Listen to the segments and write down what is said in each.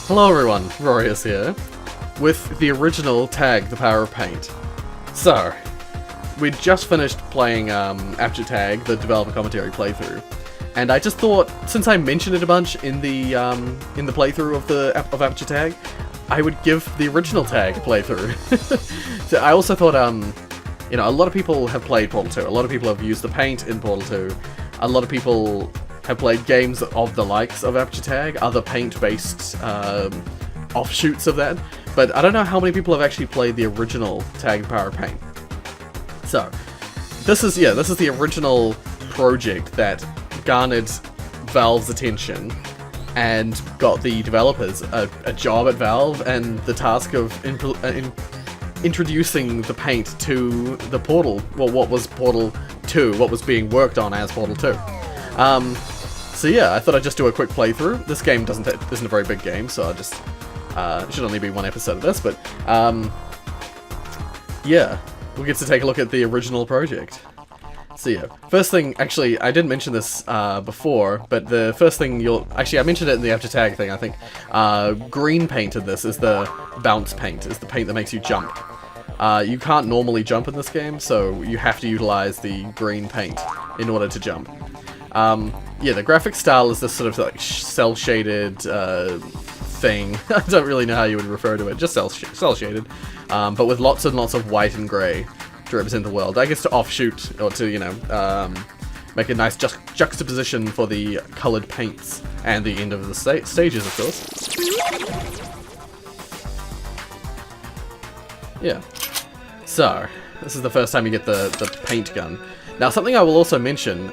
Hello everyone, Rorius here, with the original tag, The Power of Paint. So, we just finished playing Aperture Tag, the developer commentary playthrough, and I just thought, since I mentioned it a bunch in the playthrough of Aperture Tag, I would give the original tag a playthrough. So I also thought, you know, a lot of people have played Portal 2, a lot of people have used the paint in Portal 2, a lot of people have played games of the likes of Aperture Tag, other paint-based offshoots of that, but I don't know how many people have actually played the original Tag Power Paint. So, this is the original project that garnered Valve's attention and got the developers a job at Valve and the task of introducing the paint to the Portal, well, what was Portal 2, what was being worked on as Portal 2. So yeah, I thought I'd just do a quick playthrough. This game isn't a very big game, so it should only be one episode of this, but yeah, we'll get to take a look at the original project. So yeah, first thing, actually, I didn't mention this before, but the first thing I mentioned it in the Aperture Tag thing, I think. Green paint in this is the bounce paint, is the paint that makes you jump. You can't normally jump in this game, so you have to utilize the green paint in order to jump. Yeah, the graphic style is this sort of like cel-shaded thing. I don't really know how you would refer to it, just cel-shaded, but with lots and lots of white and grey to represent the world. I guess to offshoot, or to, you know, make a nice juxtaposition for the coloured paints and the end of the stages, of course. Yeah. So, this is the first time you get the paint gun. Now, something I will also mention,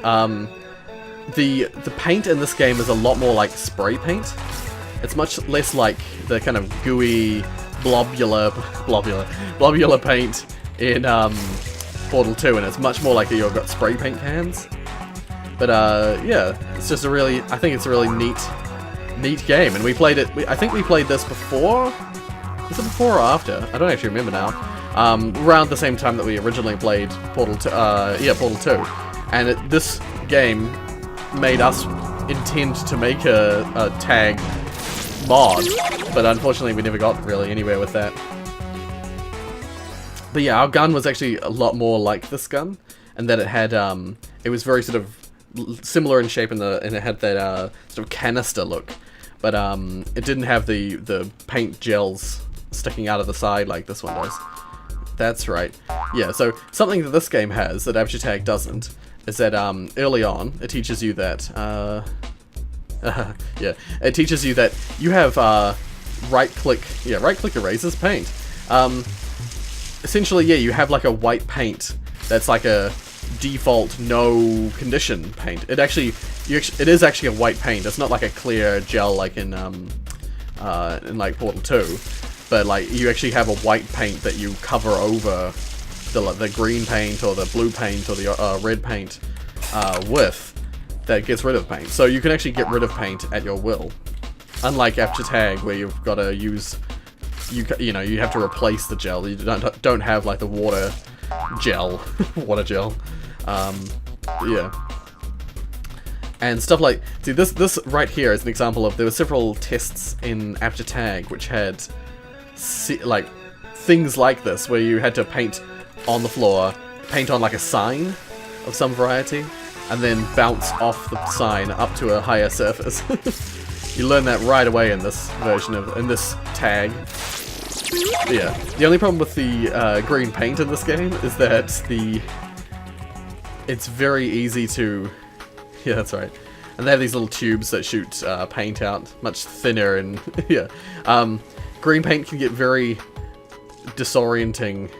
the paint in this game is a lot more like spray paint. It's much less like the kind of gooey, blobular paint in Portal 2, and it's much more like you've got spray paint cans. But yeah, it's just I think it's a really neat game, and we played it. I think we played this before. Was it before or after? I don't actually remember now. Around the same time that we originally played Portal 2. Portal 2, and this game made us intend to make a tag mod, but unfortunately we never got really anywhere with that. But yeah, our gun was actually a lot more like this gun, and that it had it was very sort of similar in shape, and it had that sort of canister look, but it didn't have the paint gels sticking out of the side like this one does. That's right. Yeah, so something that this game has that Aperture Tag doesn't is that early on it teaches you that yeah, it teaches you that you have right click erases paint. Essentially, yeah, you have like a white paint that's like a default no condition paint. It is actually a white paint. It's not like a clear gel like in like Portal 2, but like you actually have a white paint that you cover over the green paint or the blue paint or the red paint with, that gets rid of paint. So you can actually get rid of paint at your will, unlike Aperture Tag where you've got to use you know you have to replace the gel. You don't have like the water gel yeah, and stuff like, see, this right here is an example of, there were several tests in Aperture Tag which had like things like this where you had to paint on the floor, paint on like a sign of some variety, and then bounce off the sign up to a higher surface. You learn that right away in this version in this tag. But yeah, the only problem with the green paint in this game is that it's very easy to, yeah, that's right. And they have these little tubes that shoot paint out, much thinner, and yeah. Green paint can get very disorienting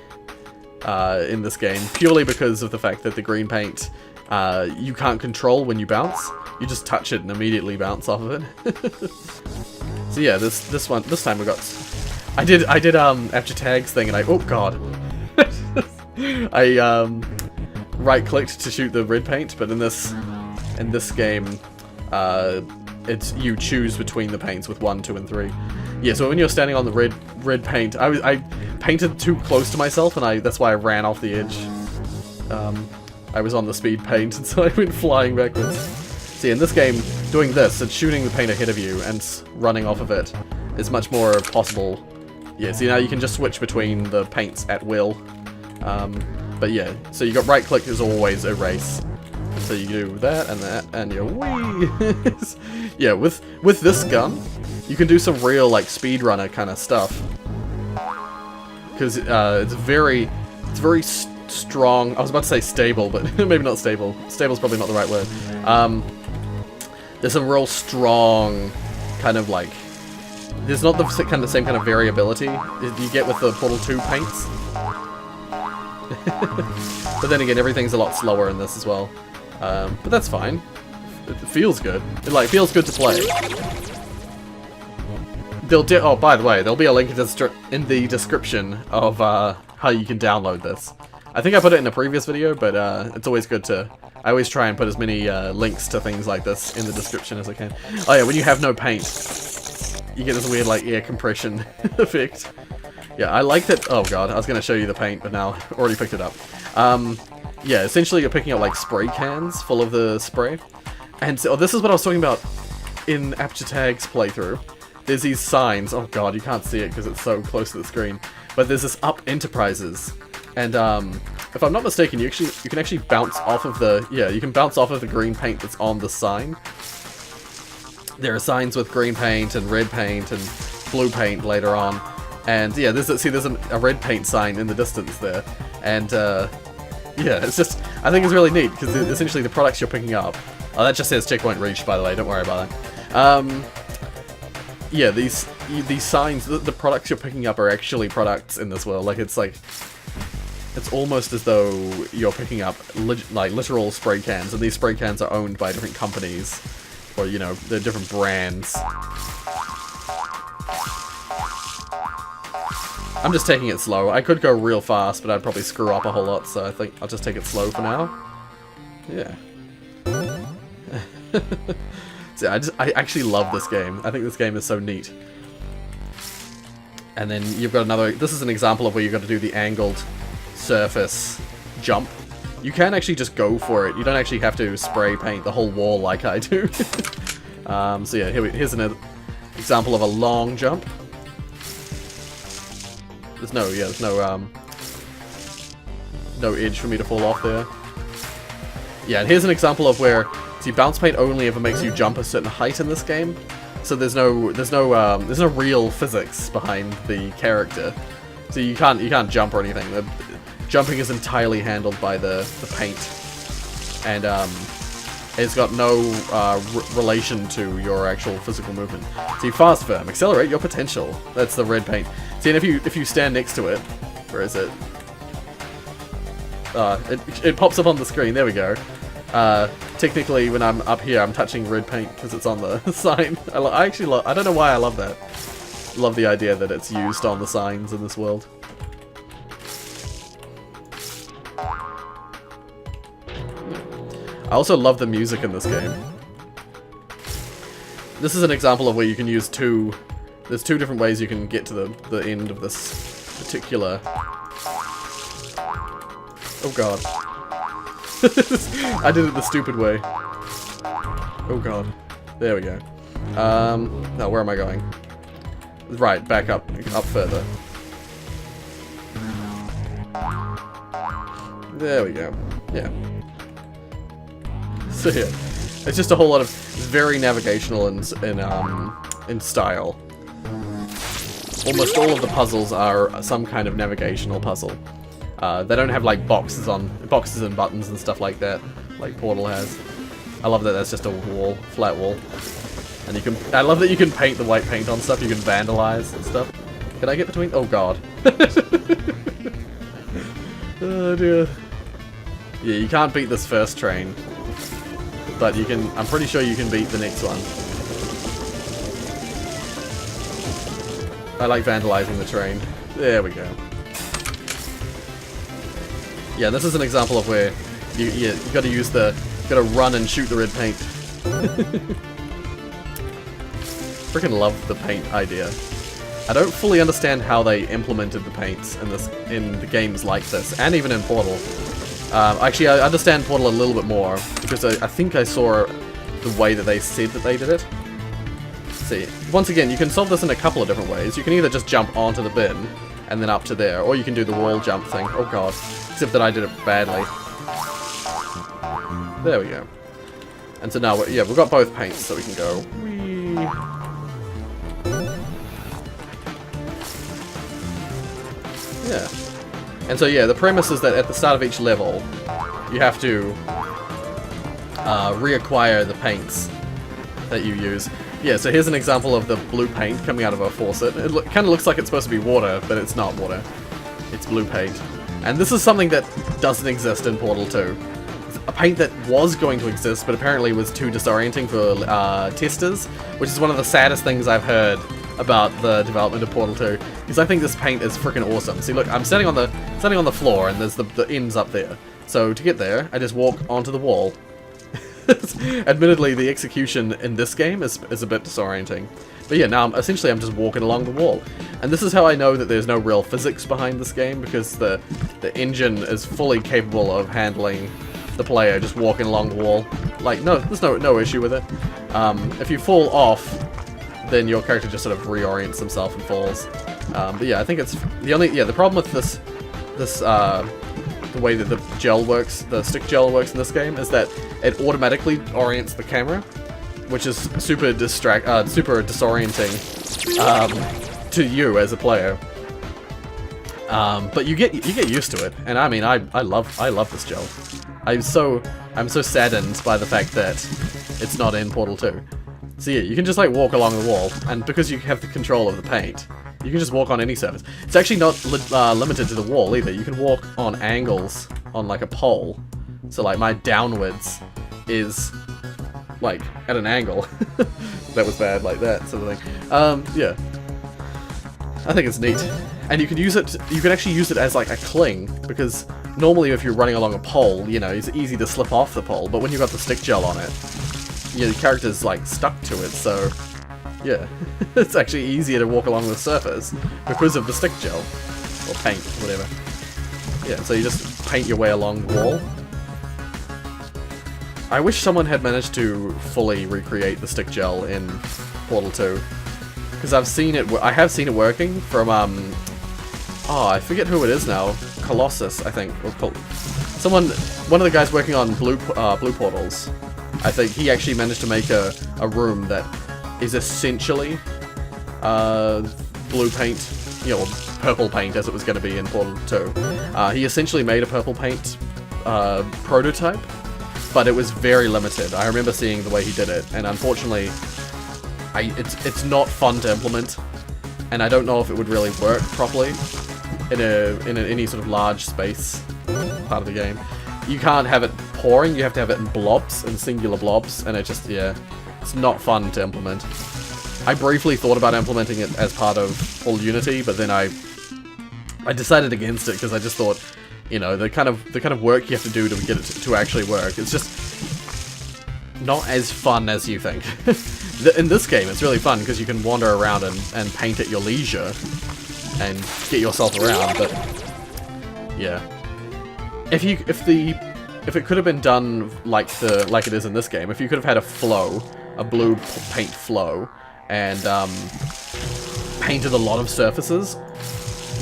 in this game, purely because of the fact that the green paint you can't control when you bounce. You just touch it and immediately bounce off of it. So yeah, this time we got, I did Aperture Tag's thing, and oh god, I right clicked to shoot the red paint, but in this game you choose between the paints with 1, 2, and 3. Yeah, so when you're standing on the red paint, I painted too close to myself, and that's why I ran off the edge. I was on the speed paint, and so I went flying backwards. See, in this game, doing this, it's shooting the paint ahead of you and running off of it, is much more possible. Yeah, see now you can just switch between the paints at will. But yeah, so you got right click is always erase. So you do that, and you're whee! Yeah, with this gun, you can do some real, like, speedrunner kind of stuff. Because it's very strong. I was about to say stable, but maybe not stable. Stable's probably not the right word. There's some real strong kind of, like... There's not the same kind of variability you get with the Portal 2 paints. But then again, everything's a lot slower in this as well. But that's fine. It feels good. It like feels good to play. Oh, by the way, there'll be a link in the description of how you can download this. I think I put it in a previous video, but it's always good to... I always try and put as many links to things like this in the description as I can. Oh yeah, when you have no paint, you get this weird like air compression effect. Yeah, I like that. Oh god, I was going to show you the paint, but now already picked it up. Yeah, essentially you're picking up like spray cans full of the spray. And so this is what I was talking about in Aperture Tag's playthrough. There's these signs. Oh god, you can't see it because it's so close to the screen. But there's this Up Enterprises. And if I'm not mistaken, you can actually bounce off of the... Yeah, you can bounce off of the green paint that's on the sign. There are signs with green paint and red paint and blue paint later on. And yeah, there's a red paint sign in the distance there. And yeah, it's just... I think it's really neat because essentially the products you're picking up... Oh, that just says checkpoint reached, by the way, don't worry about that. Yeah, these signs, the products you're picking up are actually products in this world. Like, it's almost as though you're picking up, literal spray cans, and these spray cans are owned by different companies. Or, you know, they're different brands. I'm just taking it slow. I could go real fast, but I'd probably screw up a whole lot, so I think I'll just take it slow for now. Yeah. So I actually love this game. I think this game is so neat. And then you've got another... This is an example of where you've got to do the angled surface jump. You can actually just go for it. You don't actually have to spray paint the whole wall like I do. So yeah, here's an example of a long jump. There's no edge for me to fall off there. Yeah, and here's an example of where... See, bounce paint only ever makes you jump a certain height in this game, so there's no real physics behind the character. So you can't jump or anything. The jumping is entirely handled by the paint, and it's got no relation to your actual physical movement. So you fast firm, accelerate your potential. That's the red paint. See, and if you stand next to it, where is it? It pops up on the screen. There we go. Technically, when I'm up here, I'm touching red paint because it's on the sign. I don't know why I love that. Love the idea that it's used on the signs in this world. I also love the music in this game. This is an example of where you can use there's two different ways you can get to the end of this particular... Oh god. I did it the stupid way. Oh god. There we go. No, where am I going? Right, back up further. There we go. Yeah. So yeah, it's just a whole lot of very navigational in style. Almost all of the puzzles are some kind of navigational puzzle. They don't have like boxes and buttons and stuff like that, like Portal has. I love that that's just a wall, flat wall. And I love that you can paint the white paint on stuff, you can vandalize and stuff. Can I get between? Oh god. Oh dear. Yeah, you can't beat this first train. But you can, I'm pretty sure you can beat the next one. I like vandalizing the train. There we go. Yeah, this is an example of where you gotta run and shoot the red paint. Freaking love the paint idea. I don't fully understand how they implemented the paints in the games like this, and even in Portal. Actually, I understand Portal a little bit more because I think I saw the way that they said that they did it. See, once again, you can solve this in a couple of different ways. You can either just jump onto the bin and then up to there, or you can do the wall jump thing. Oh god. Except that I did it badly. There we go. And so now, yeah, we've got both paints, so we can go. Whee. Yeah. And so, yeah, the premise is that at the start of each level, you have to reacquire the paints that you use. Yeah, so here's an example of the blue paint coming out of a faucet. It kind of looks like it's supposed to be water, but it's not water. It's blue paint. And this is something that doesn't exist in Portal 2. A paint that was going to exist, but apparently was too disorienting for testers, which is one of the saddest things I've heard about the development of Portal 2, because I think this paint is freaking awesome. See, look, I'm standing on the floor, and there's the ends up there. So to get there, I just walk onto the wall. Admittedly, the execution in this game is a bit disorienting. But yeah, now essentially I'm just walking along the wall. And this is how I know that there's no real physics behind this game, because the engine is fully capable of handling the player just walking along the wall. Like, no, there's no issue with it. If you fall off, then your character just sort of reorients himself and falls. But yeah, I think it's the problem with this the way that the gel works, the stick gel works in this game, is that it automatically orients the camera, which is super disorienting to you as a player. But you get used to it, and I mean I love this gel. I'm so saddened by the fact that it's not in Portal 2. So yeah, you can just like walk along the wall, and because you have the control of the paint, you can just walk on any surface. It's actually not limited to the wall either. You can walk on angles on like a pole. So like my downwards is like at an angle. That was bad, like that sort of thing. Yeah. I think it's neat. And you can use it, you can actually use it as like a cling, because normally if you're running along a pole, you know, it's easy to slip off the pole, but when you've got the stick gel on it, you know, the character's like stuck to it, so yeah, it's actually easier to walk along the surface because of the stick gel, or paint, whatever. Yeah, so you just paint your way along the wall. I wish someone had managed to fully recreate the stick gel in Portal 2, because I have seen it working from, oh, I forget who it is now, Colossus, I think, or one of the guys working on Blue Portals, I think he actually managed to make a room that is essentially blue paint, you know, purple paint as it was going to be in Portal 2. He essentially made a purple paint prototype, but it was very limited. I remember seeing the way he did it, and unfortunately, it's not fun to implement, and I don't know if it would really work properly in any sort of large space part of the game. You can't have it pouring, you have to have it in blobs, in singular blobs, and it just, yeah, it's not fun to implement. I briefly thought about implementing it as part of full Unity, but then I decided against it because I just thought, you know, the kind of work you have to do to get it to actually work, it's just not as fun as you think. In this game, it's really fun because you can wander around and paint at your leisure and get yourself around, but yeah. If it could have been done like it is in this game, if you could have had a blue paint flow, and painted a lot of surfaces,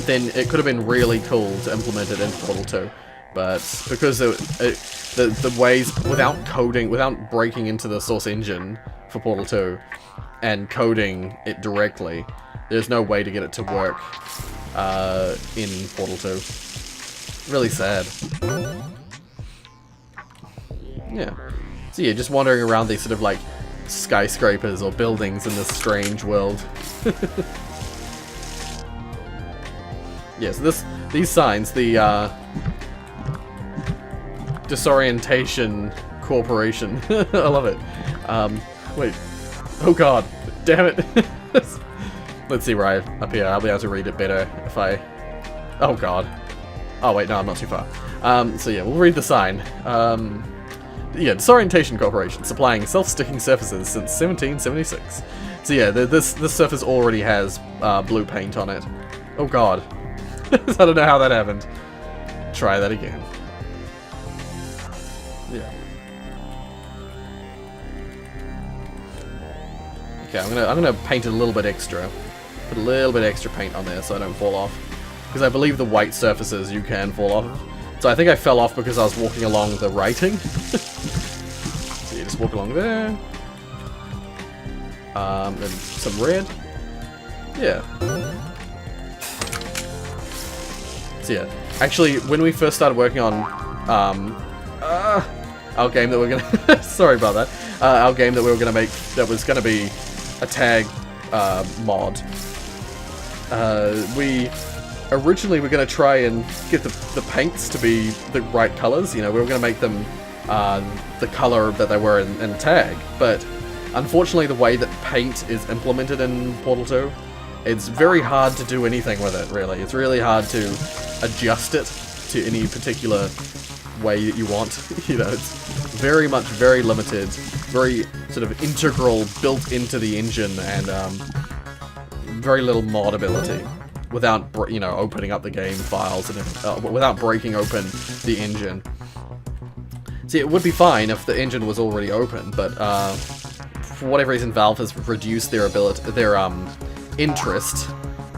then it could have been really cool to implement it in Portal 2. But because the ways, without coding, without breaking into the source engine for Portal 2 and coding it directly, there's no way to get it to work in Portal 2. Really sad. Yeah. So yeah, just wandering around these sort of like skyscrapers or buildings in this strange world. Yeah, so these signs, the Disorientation Corporation. I love it. Wait. Oh god. Damn it. Let's see right up here. I'll be able to read it better if I... Oh god. Oh wait, no, I'm not too far. So yeah, we'll read the sign. Yeah, Disorientation Corporation, supplying self-sticking surfaces since 1776. So yeah, this surface already has blue paint on it. Oh god. I don't know how that happened. Try that again. Yeah. Okay, I'm gonna paint it a little bit extra. Put a little bit extra paint on there so I don't fall off. Because I believe the white surfaces you can fall off. So I think I fell off because I was walking along the writing. So you just walk along there. Then some red. Yeah. So yeah. Actually, when we first started working on our game that we're gonna sorry about that. Our game that we were gonna make that was gonna be a tag mod. We originally were gonna try and get the paints to be the right colors. You know, we were gonna make them the color that they were in tag, but unfortunately the way that paint is implemented in Portal 2, it's very hard to do anything with it, really. It's really hard to adjust it to any particular way that you want. You know, it's very limited, very sort of integral, built into the engine, and very little mod ability without, you know, opening up the game files and without breaking open the engine. See, it would be fine if the engine was already open, but for whatever reason, Valve has reduced their ability, their interest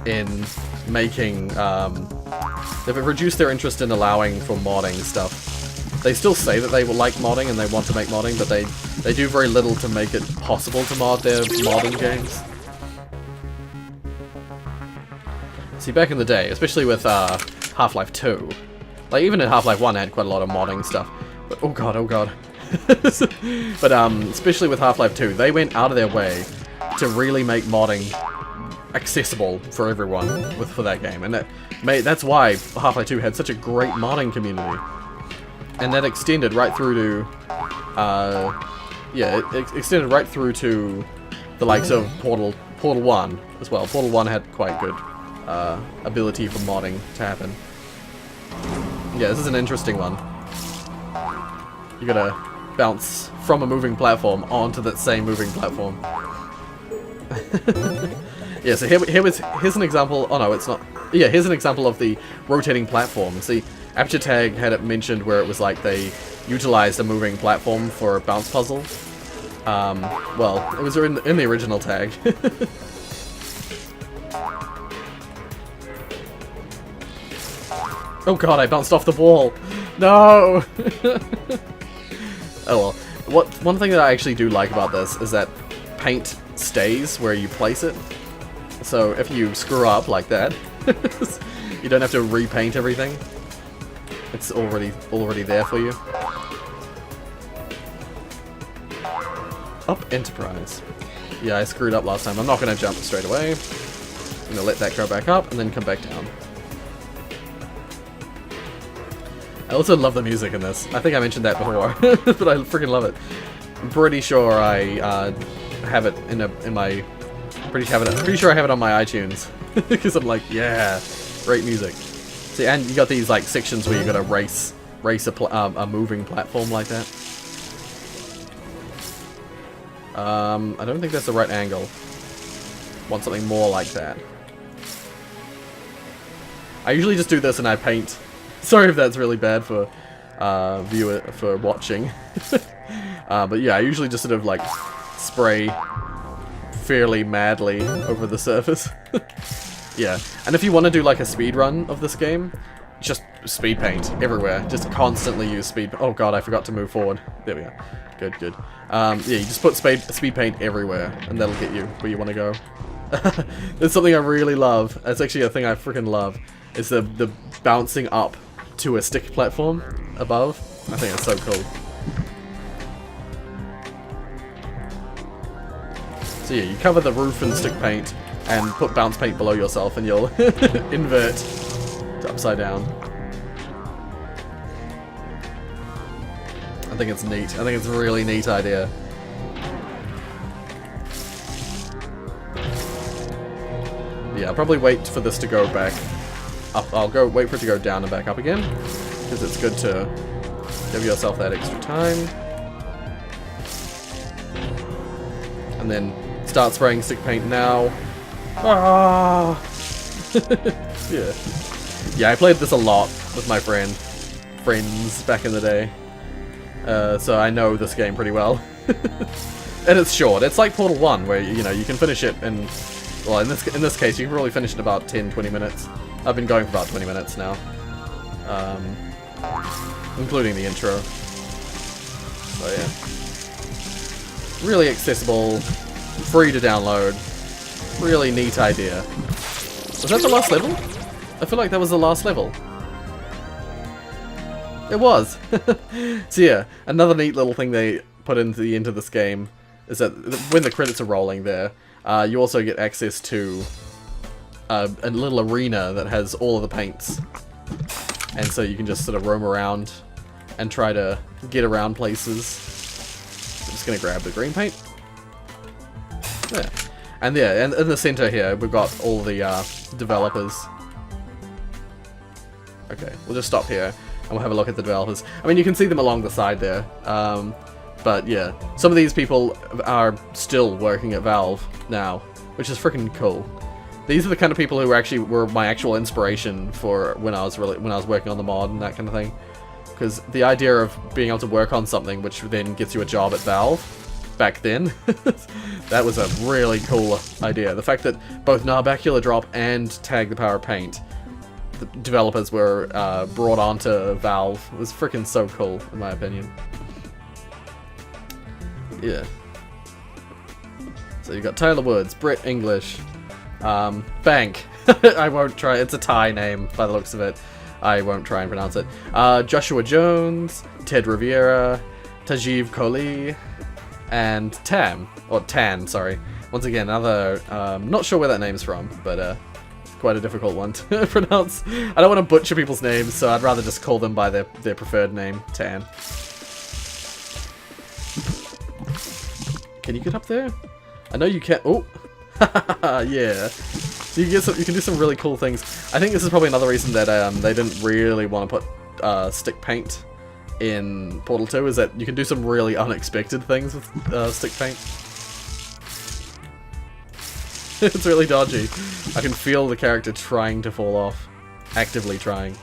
in making. They've reduced their interest in allowing for modding stuff. They still say that they will like modding and they want to make modding, but they do very little to make it possible to mod their modern games. See, back in the day, especially with Half-Life 2, like even in Half-Life 1 I had quite a lot of modding stuff. But, oh god. But especially with Half-Life 2, they went out of their way to really make modding accessible for everyone for that game, and that's why Half-Life 2 had such a great modding community. And that extended right through to, yeah, it extended right through to the likes of Portal 1 as well. Portal 1 had quite good ability for modding to happen. Yeah, this is an interesting one. You gotta bounce from a moving platform onto that same moving platform. Yeah, so here's an example. Oh no, it's not. Yeah, here's an example of the rotating platform. See, Aperture Tag had it mentioned where it was like they utilized a moving platform for a bounce puzzle. Well, it was in the original tag. Oh god, I bounced off the wall. No. Oh well. One thing that I actually do like about this is that paint stays where you place it. So if you screw up like that, you don't have to repaint everything. It's already there for you. Up Enterprise. Yeah, I screwed up last time. I'm not going to jump straight away. I'm going to let that go back up and then come back down. I also love the music in this. I think I mentioned that before, but I freaking love it. I'm pretty sure I have it in my. Pretty sure I have it on my iTunes because I'm like, yeah, great music. See, and you got these like sections where you gotta race a moving platform like that. I don't think that's the right angle. Want something more like that. I usually just do this and I paint. Sorry if that's really bad for watching. But yeah, I usually just sort of like spray fairly madly over the surface. Yeah, and if you want to do like a speed run of this game, just speed paint everywhere. Just constantly use speed. Oh god, I forgot to move forward. There we go. Good. Yeah, you just put speed paint everywhere, and that'll get you where you want to go. There's something I really love. That's actually a thing I freaking love. Is the bouncing up to a stick platform above. I think it's so cool. So yeah, you cover the roof in stick paint and put bounce paint below yourself and you'll invert to upside down. I think it's neat. I think it's a really neat idea. Yeah, I'll probably wait for this to go back up. I'll wait for it to go down and back up again, because it's good to give yourself that extra time. And then start spraying stick paint now. Ah! Yeah, I played this a lot with my friends back in the day. So I know this game pretty well. And it's short. It's like Portal 1, where, you know, you can finish it in... Well, in this case, you can probably finish it in about 10-20 minutes. I've been going for about 20 minutes now. Including the intro. So, yeah. Really accessible. Free to download. Really neat idea. Was that the last level? I feel like that was the last level. It was! So yeah, another neat little thing they put into this game is that when the credits are rolling there, you also get access to a little arena that has all of the paints. And so you can just sort of roam around and try to get around places. I'm just going to grab the green paint. There. And yeah, and in the center here, we've got all the developers. Okay, we'll just stop here and we'll have a look at the developers. I mean, you can see them along the side there. But yeah, some of these people are still working at Valve now, which is freaking cool. These are the kind of people who actually were my actual inspiration for when I was working on the mod and that kind of thing. Because the idea of being able to work on something which then gets you a job at Valve back then, that was a really cool idea. The fact that both Narbacular Drop and Tag the Power of Paint, the developers were brought onto Valve, was freaking so cool, in my opinion. Yeah. So you got Tyler Woods, Brett English, Bank. I won't try. It's a Thai name by the looks of it. I won't try and pronounce it. Joshua Jones, Ted Riviera, Tajiv Kohli, and Tan, sorry. Once again, another, not sure where that name's from, but quite a difficult one to pronounce. I don't want to butcher people's names, so I'd rather just call them by their preferred name, Tan. Can you get up there? I know you can. Oh, yeah. So you can do some really cool things. I think this is probably another reason that they didn't really want to put stick paint in Portal 2, is that you can do some really unexpected things with stick paint. It's really dodgy. I can feel the character trying to fall off. Actively trying.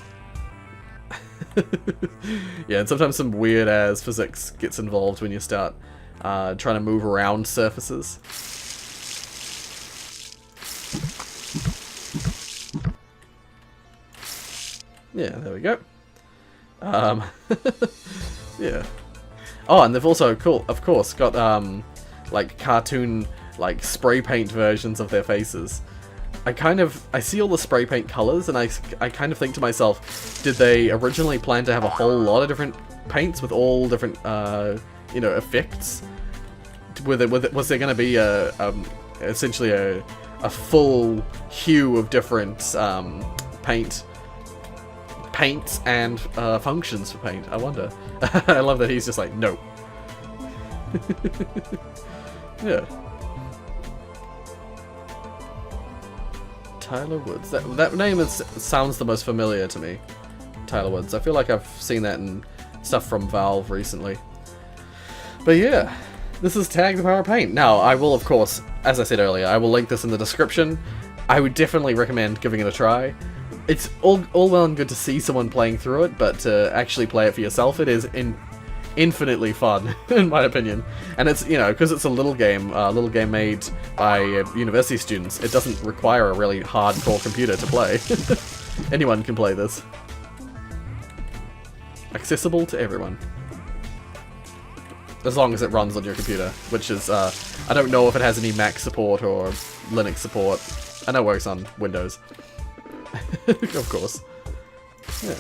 Yeah, and sometimes some weird ass physics gets involved when you start trying to move around surfaces. Yeah, there we go. Yeah. Oh, and they've also, of course, got like cartoon, like spray paint versions of their faces. I see all the spray paint colors, and I kind of think to myself, did they originally plan to have a whole lot of different paints with all different, you know, effects? Was there going to be essentially a full hue of different paints and functions for paint? I wonder. I love that he's just like, no. Yeah. Tyler Woods. That name sounds the most familiar to me. Tyler Woods. I feel like I've seen that in stuff from Valve recently. But yeah, this is Tag the Power of Paint. Now, I will, of course, as I said earlier, I will link this in the description. I would definitely recommend giving it a try. It's all well and good to see someone playing through it, but to actually play it for yourself, it is infinitely fun, in my opinion. And it's, you know, because it's a little game made by university students, it doesn't require a really hardcore computer to play. Anyone can play this. Accessible to everyone. As long as it runs on your computer, which is, I don't know if it has any Mac support or Linux support. I know it works on Windows. Of course. Yeah.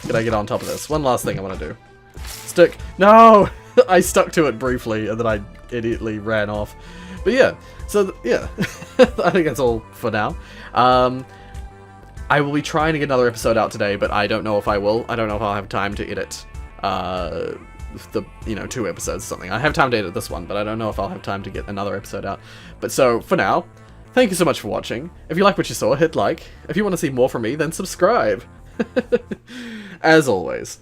Can I get on top of this? One last thing I want to do. Stick. No! I stuck to it briefly, and then I idiotly ran off. But yeah, so, yeah. I think that's all for now. I will be trying to get another episode out today, but I don't know if I will. I don't know if I'll have time to edit, the, you know, 2 episodes or something. I have time to edit this one, but I don't know if I'll have time to get another episode out. But so, for now, thank you so much for watching. If you like what you saw, hit like. If you want to see more from me, then subscribe. As always,